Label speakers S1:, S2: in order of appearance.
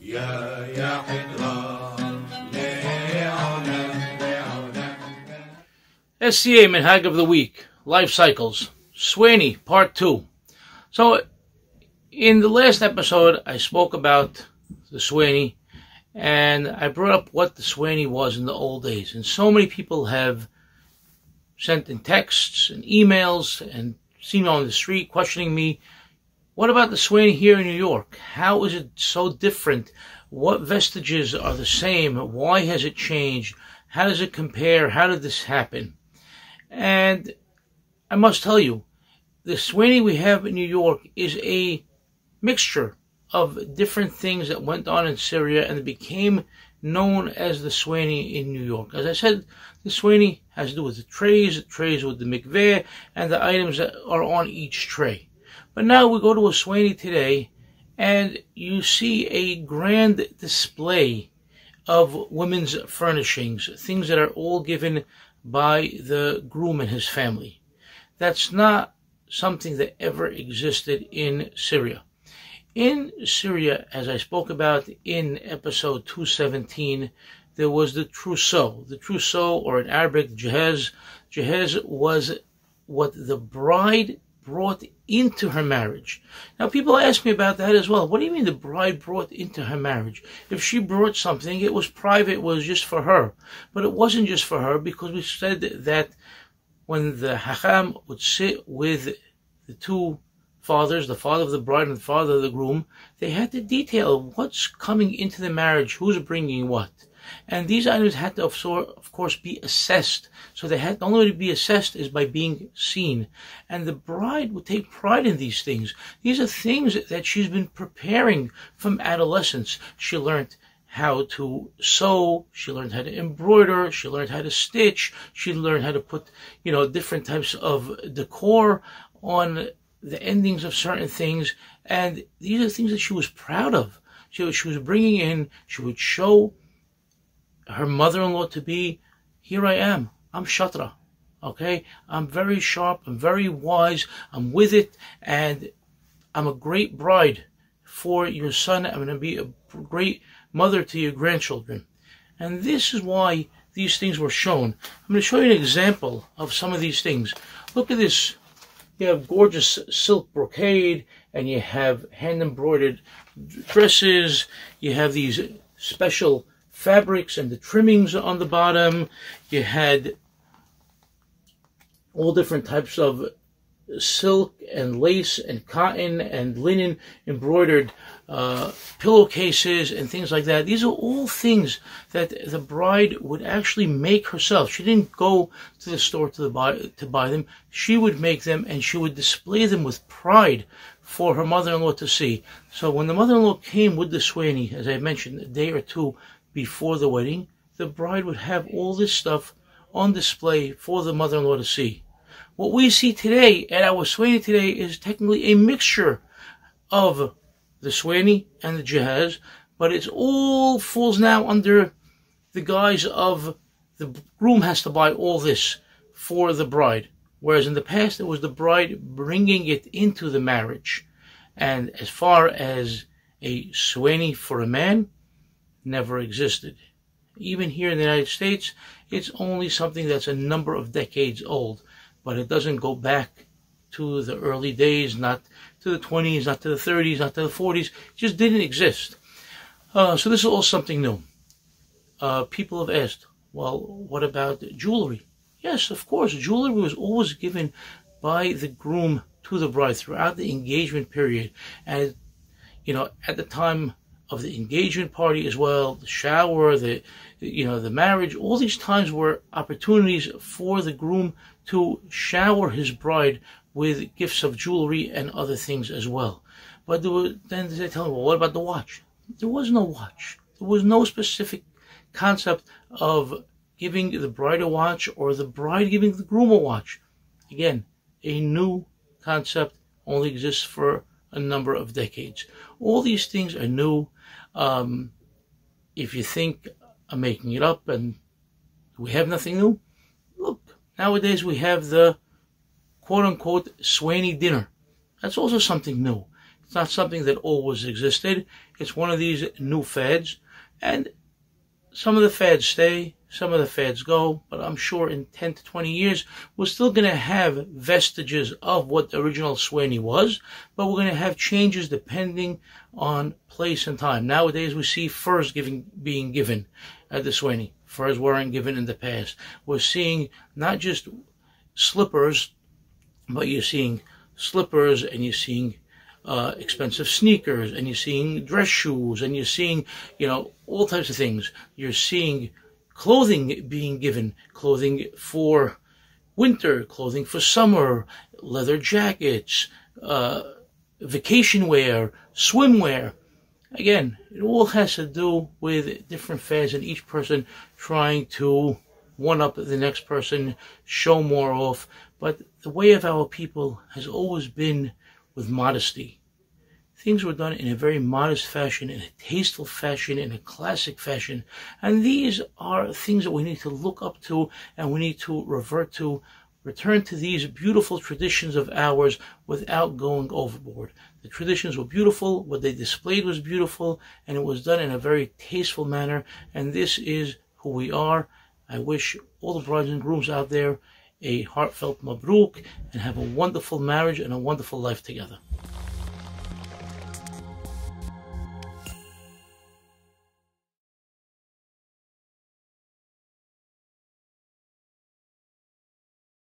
S1: SCA Minhag of the Week, Life Cycles, Swanee, Part 2. So, in the last episode, I spoke about the Swanee, and I brought up what the Swanee was in the old days. And so many people have sent in texts and emails and seen me on the street questioning me, what about the Swanee here in New York? How is it so different? What vestiges are the same? Why has it changed? How does it compare? How did this happen? And I must tell you, the Swanee we have in New York is a mixture of different things that went on in Syria, and it became known as the Swanee in New York. As I said, the Swanee has to do with the trays with the mikveh, and the items that are on each tray. But now we go to a Swanee today, and you see a grand display of women's furnishings, things that are all given by the groom and his family. That's not something that ever existed in Syria. In Syria, as I spoke about in episode 217, there was the trousseau. The trousseau, or in Arabic, jehaz. Jehaz was what the bride brought into her marriage. Now, people ask me about that as well. What do you mean the bride brought into her marriage? If she brought something, it was private, it was just for her. But it wasn't just for her, because we said that when the hacham would sit with the two fathers, the father of the bride and the father of the groom, they had to detail what's coming into the marriage, who's bringing what. And these items had to, of course, be assessed. So they had, the only way to be assessed is by being seen. And the bride would take pride in these things. These are things that she's been preparing from adolescence. She learned how to sew, she learned how to embroider, she learned how to stitch, she learned how to put, different types of decor on the endings of certain things. And these are things that she was proud of. She was bringing in, she would show her mother-in-law to be, here I am, I'm Shatra, okay? I'm very sharp, I'm very wise, I'm with it, and I'm a great bride for your son. I'm going to be a great mother to your grandchildren. And this is why these things were shown. I'm going to show you an example of some of these things. Look at this. You have gorgeous silk brocade, and you have hand-embroidered dresses. You have these special fabrics and the trimmings on the bottom. You had all different types of silk and lace and cotton and linen embroidered pillowcases and things like that. These are all things that the bride would actually make herself. She didn't go to the store to buy them. She would make them, and she would display them with pride for her mother-in-law to see. So when the mother-in-law came with the Swanee, as I mentioned, a day or two before the wedding, the bride would have all this stuff on display for the mother-in-law to see. What we see today at our Swanee today is technically a mixture of the Swanee and the jehaz, but it all falls now under the guise of the groom has to buy all this for the bride, whereas in the past it was the bride bringing it into the marriage. And as far as a Swanee for a man, never existed. Even here in the United States, it's only something that's a number of decades old, but it doesn't go back to the early days, not to the 20s, not to the 30s, not to the 40s. It just didn't exist. So this is all something new. People have asked, well, what about jewelry? Yes, of course, jewelry was always given by the groom to the bride throughout the engagement period. And, at the time of the engagement party as well, the shower, the marriage, all these times were opportunities for the groom to shower his bride with gifts of jewelry and other things as well. But then they tell me, well, what about the watch? There was no watch. There was no specific concept of giving the bride a watch or the bride giving the groom a watch. Again, a new concept, only exists for a number of decades. All these things are new. If you think I'm making it up and we have nothing new, look, nowadays we have the quote-unquote Swanee dinner. That's also something new. It's not something that always existed. It's one of these new fads, and some of the fads stay, some of the fads go, but I'm sure in 10 to 20 years, we're still going to have vestiges of what the original Swanee was, but we're going to have changes depending on place and time. Nowadays, we see furs being given at the Swanee. Furs weren't given in the past. We're seeing not just slippers, but you're seeing slippers, and you're seeing expensive sneakers, and you're seeing dress shoes, and you're seeing, all types of things. You're seeing clothing being given, clothing for winter, clothing for summer, leather jackets, vacation wear, swimwear. Again, it all has to do with different fads and each person trying to one-up the next person, show more off. But the way of our people has always been with modesty. Things were done in a very modest fashion, in a tasteful fashion, in a classic fashion. And these are things that we need to look up to, and we need to return to these beautiful traditions of ours without going overboard. The traditions were beautiful, what they displayed was beautiful, and it was done in a very tasteful manner, and this is who we are. I wish all the brides and grooms out there a heartfelt mabruk, and have a wonderful marriage and a wonderful life together.